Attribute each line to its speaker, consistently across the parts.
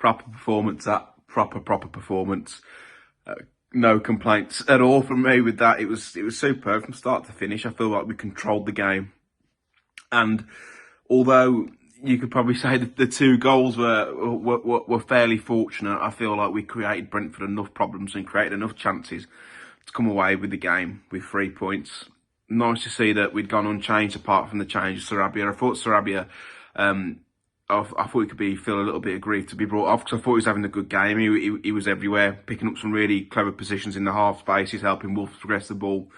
Speaker 1: proper performance, proper performance. No complaints at all from me with that. It was superb from start to finish. I feel like we controlled the game, and although you could probably say that the 2 goals were fairly fortunate, I feel like we created Brentford enough problems and created enough chances to come away with the game with 3 points. Nice to see that we'd gone unchanged apart from the change of Sarabia. I thought Sarabia, I thought he could feel a little bit aggrieved to be brought off because I thought he was having a good game. He was everywhere, picking up some really clever positions in the half spaces, helping Wolves progress the ball.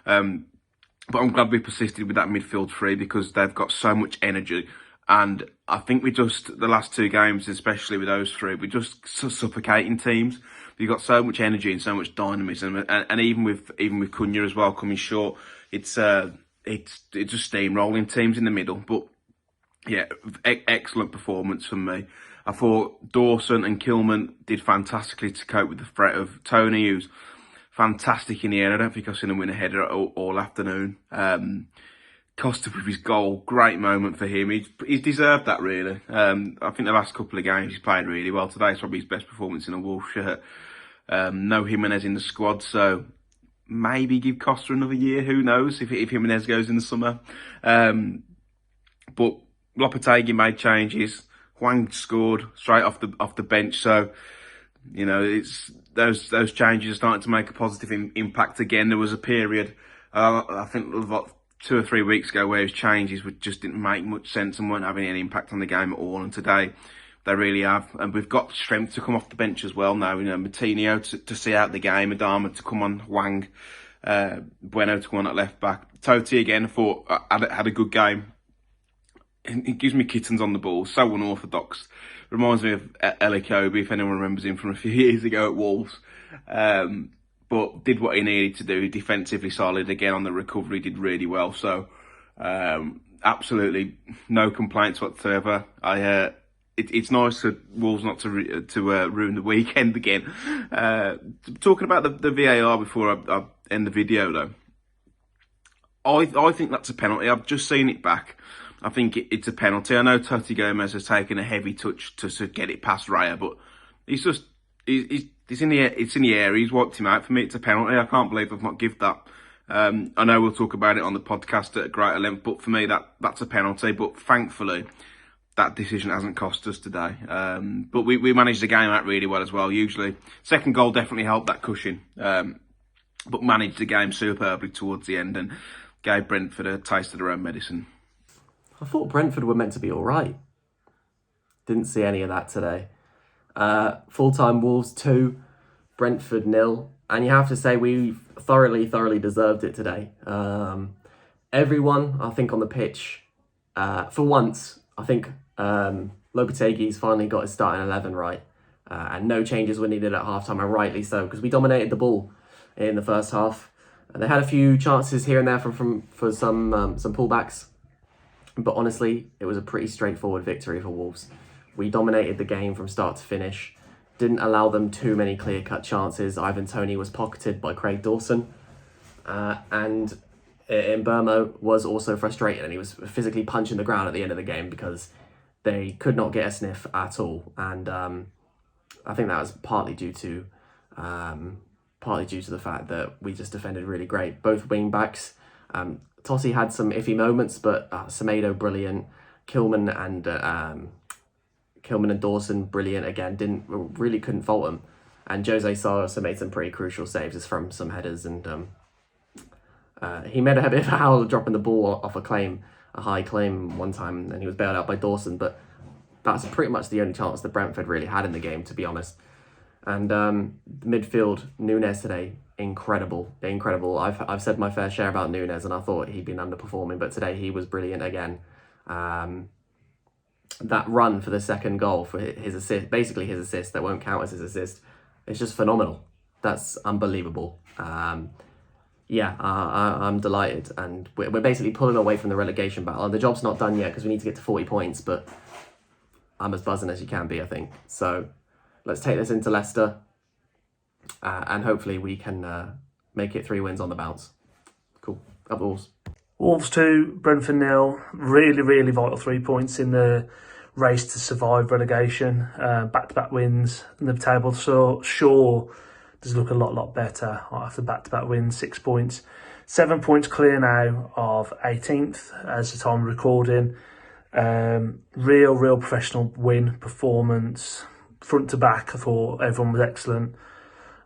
Speaker 1: But I'm glad we persisted with that midfield 3 because they've got so much energy. And I think the last 2 games, especially with those 3, we're just suffocating teams. We've got so much energy and so much dynamism, and even with Cunha as well coming short, it's just steamrolling teams in the middle. But yeah, excellent performance from me. I thought Dawson and Kilman did fantastically to cope with the threat of Tony, who's fantastic in the air. I don't think I've seen him win a header all afternoon. Costa with his goal, great moment for him. He's deserved that, really. I think the last couple of games he's played really well. Today's probably his best performance in a Wolves shirt. No Jimenez in the squad, so maybe give Costa another year. Who knows if Jimenez goes in the summer. But Lopetegui made changes. Hwang scored straight off the bench. So, you know, it's those changes are starting to make a positive impact again. There was a period, I think, about 2 or 3 weeks ago, where his changes just didn't make much sense and weren't having any impact on the game at all. And today, they really have. And we've got strength to come off the bench as well now. You know, Moutinho to see out the game, Adama to come on, Hwang, Bueno to come on at left back. Totti again, I thought had a good game. It gives me kittens on the ball. So unorthodox. Reminds me of Elikobi, if anyone remembers him from a few years ago at Wolves. But did what he needed to do. Defensively solid again on the recovery. Did really well. So absolutely no complaints whatsoever. It's nice for Wolves not to ruin the weekend again. Talking about the VAR before I end the video though. I think that's a penalty. I've just seen it back. I think it's a penalty. I know Totti Gomez has taken a heavy touch to get it past Raya, but he's in the air. He's wiped him out. For me, it's a penalty. I can't believe I've not given that. I know we'll talk about it on the podcast at greater length, but for me, that's a penalty. But thankfully, that decision hasn't cost us today. But we managed the game out really well as well. Usually, second goal definitely helped that cushion, but managed the game superbly towards the end and gave Brentford a taste of their own medicine.
Speaker 2: I thought Brentford were meant to be all right. Didn't see any of that today. Full-time Wolves 2, Brentford 0. And you have to say we thoroughly deserved it today. Everyone, I think, on the pitch, for once, I think Lopetegui's finally got his starting 11 right. And no changes were needed at halftime, and rightly so, because we dominated the ball in the first half. And they had a few chances here and there for some pullbacks. But honestly, it was a pretty straightforward victory for Wolves. We dominated the game from start to finish. Didn't allow them too many clear-cut chances. Ivan Toney was pocketed by Craig Dawson. And Mbeumo was also frustrated, and he was physically punching the ground at the end of the game because they could not get a sniff at all. And I think that was partly due to the fact that we just defended really great. Both wing-backs. Totti had some iffy moments, but Semedo brilliant, Kilman and Dawson brilliant again. Couldn't fault them, and Jose Sa also made some pretty crucial saves from some headers, and he made a bit of a howl dropping the ball off a high claim one time, and he was bailed out by Dawson. But that's pretty much the only chance that Brentford really had in the game, to be honest. And midfield, Núñez today, incredible. I've said my fair share about Núñez, and I thought he'd been underperforming, but today he was brilliant again. That run for the second goal, for his assist, basically his assist, that won't count as his assist, it's just phenomenal. That's unbelievable. I'm delighted, and we're basically pulling away from the relegation battle. The job's not done yet because we need to get to 40 points, but I'm as buzzing as you can be, I think. So let's take this into Leicester, and hopefully we can make it 3 wins on the bounce. Cool. Up the Wolves.
Speaker 3: Wolves 2, Brentford 0. Really vital 3 points in the race to survive relegation, back-to-back wins in the table. So sure, does look a lot better after back-to-back wins. 6 points, 7 points clear now of 18th as the time of recording. Real professional win performance, front to back. I thought everyone was excellent.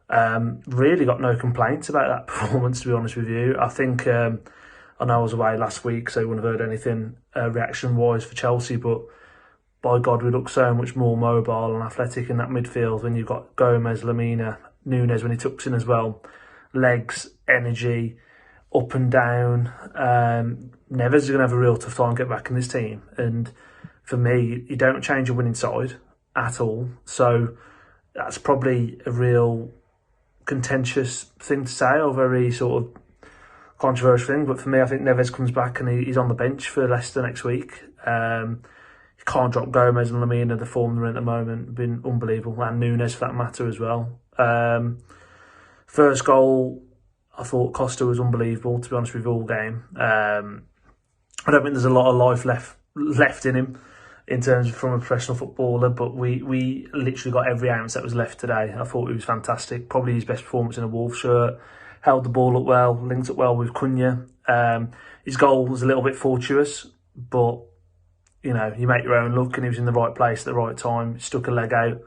Speaker 3: Really got no complaints about that performance, to be honest with you. I think I know I was away last week, so you wouldn't have heard anything reaction-wise for Chelsea, but by God, we look so much more mobile and athletic in that midfield when you've got Gomez, Lamina, Nunes when he tucks in as well. Legs, energy, up and down. Neves is going to have a real tough time getting back in this team. And for me, you don't change your winning side at all. So that's probably a real contentious thing to say, or very sort of controversial thing, but for me, I think Neves comes back and he's on the bench for Leicester next week. You can't drop Gomez and Lamina, the form they're in at the moment, been unbelievable, and Nunes for that matter as well. First goal, I thought Costa was unbelievable, to be honest with you, all game. I don't think there's a lot of life left in him in terms of from a professional footballer, but we literally got every ounce that was left today. I thought he was fantastic, probably his best performance in a Wolves shirt. Held the ball up well, linked up well with Cunha. His goal was a little bit fortuitous, but you know, you make your own luck, and he was in the right place at the right time. Stuck a leg out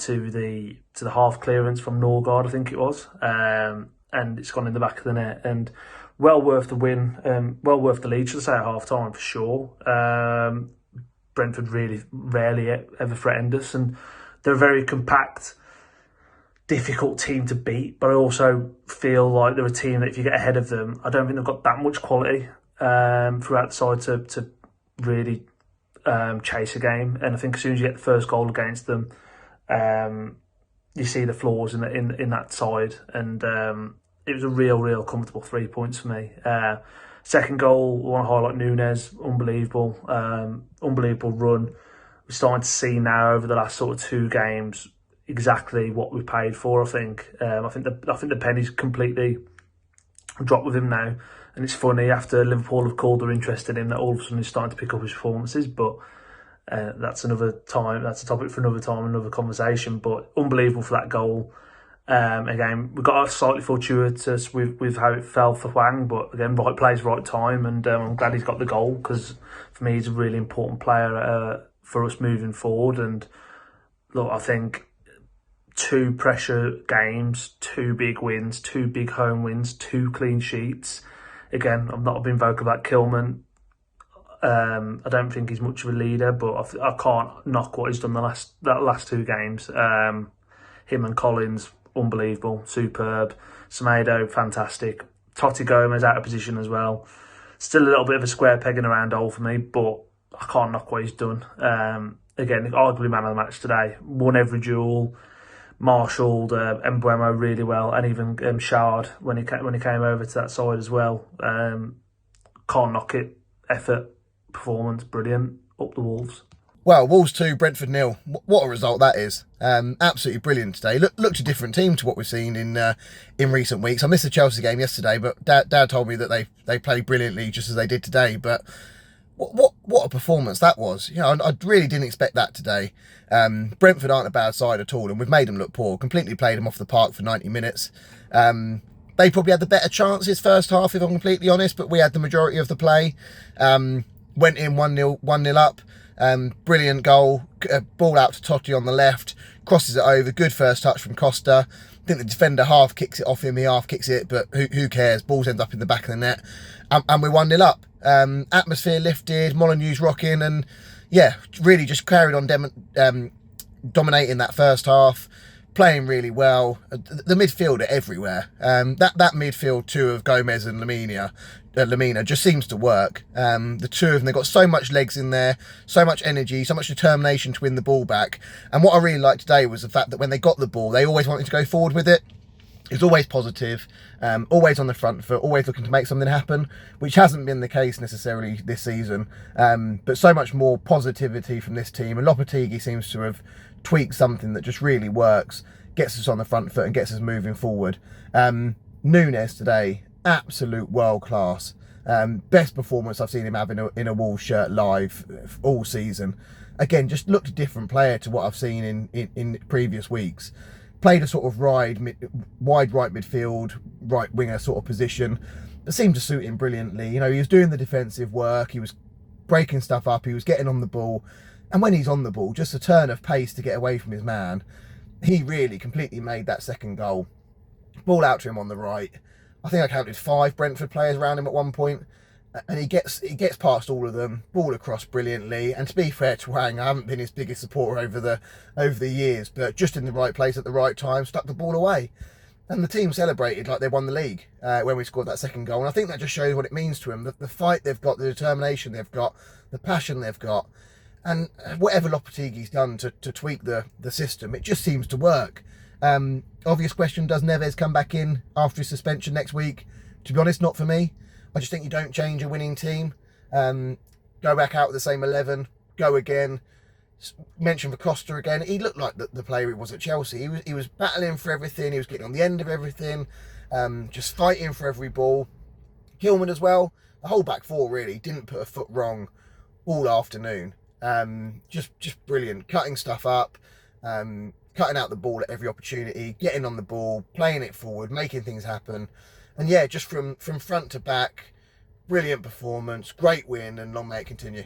Speaker 3: to the half clearance from Norgard, I think it was, and it's gone in the back of the net. And well worth the win, well worth the lead, should I say, at half time for sure. Brentford really rarely ever threatened us, and they're a very compact, difficult team to beat, but I also feel like they're a team that if you get ahead of them, I don't think they've got that much quality throughout the side to really chase a game. And I think as soon as you get the first goal against them, you see the flaws in that side, and it was a real comfortable 3 points for me. Second goal, I want to highlight Nunes, unbelievable run. We're starting to see now over the last sort of 2 games exactly what we paid for. I think the penny's completely dropped with him now, and it's funny after Liverpool have called their interest in him that all of a sudden he's starting to pick up his performances. But that's another time. That's a topic for another time, another conversation. But unbelievable for that goal. Again, we got slightly fortuitous with how it fell for Hwang, but again, right place, right time, and I'm glad he's got the goal, because for me he's a really important player for us moving forward. And look, I think 2 pressure games, 2 big wins, 2 big home wins, 2 clean sheets. Again, I've not been vocal about Kilman. I don't think he's much of a leader, but I can't knock what he's done that last 2 games. Him and Collins, unbelievable, superb. Semedo, fantastic. Totti Gomez out of position as well. Still a little bit of a square peg in a round hole for me, but I can't knock what he's done. Again, arguably man of the match today. Won every duel. Marshalled Mbuemo really well, and even Shard when he came over to that side as well. Can't knock it. Effort, performance, brilliant. Up the Wolves.
Speaker 4: Well, Wolves 2, Brentford 0. What a result that is. Absolutely brilliant today. Looked a different team to what we've seen in recent weeks. I missed the Chelsea game yesterday, but Dad told me that they played brilliantly just as they did today. But what a performance that was. You know, I really didn't expect that today. Brentford aren't a bad side at all, and we've made them look poor. Completely played them off the park for 90 minutes. They probably had the better chances first half, if I'm completely honest, but we had the majority of the play. Went in 1-0 up. Brilliant goal, ball out to Totti on the left, crosses it over, good first touch from Costa. I think the defender half kicks it off him, he half kicks it, but who cares? Balls end up in the back of the net, and we're 1-0 up. Atmosphere lifted, Molyneux's rocking, and yeah, really just carried on dominating that first half, playing really well. The midfield are everywhere. That midfield 2 of Gomez and Lamina just seems to work. The 2 of them, they've got so much legs in there, so much energy, so much determination to win the ball back. And what I really liked today was the fact that when they got the ball, they always wanted to go forward with it. It's always positive, always on the front foot, always looking to make something happen, which hasn't been the case necessarily this season. But so much more positivity from this team, and Lopetegui seems to have tweaked something that just really works, gets us on the front foot and gets us moving forward. Nunes today, absolute world class. Best performance I've seen him have in a Wolves shirt live all season. Again, just looked a different player to what I've seen in previous weeks. Played a sort of wide right midfield, right winger sort of position. That seemed to suit him brilliantly. You know, he was doing the defensive work, he was breaking stuff up, he was getting on the ball. And when he's on the ball, just a turn of pace to get away from his man. He really completely made that second goal. Ball out to him on the right. I think I counted 5 Brentford players around him at one point. And he gets past all of them, ball across brilliantly. And to be fair to Hwang, I haven't been his biggest supporter over the years, but just in the right place at the right time, stuck the ball away. And the team celebrated like they won the league when we scored that second goal. And I think that just shows what it means to him. The fight they've got, the determination they've got, the passion they've got. And whatever Lopetegui's done to tweak the system, it just seems to work. Obvious question, does Neves come back in after his suspension next week? To be honest, not for me. I just think you don't change a winning team. Go back out with the same 11, go again. Mention for Costa again. He looked like the player he was at Chelsea. He was battling for everything. He was getting on the end of everything. Just fighting for every ball. Gilman as well. The whole back four really didn't put a foot wrong all afternoon. Just brilliant. Cutting stuff up. Cutting out the ball at every opportunity. Getting on the ball. Playing it forward. Making things happen. And yeah, just from front to back. Brilliant performance. Great win. And long may it continue.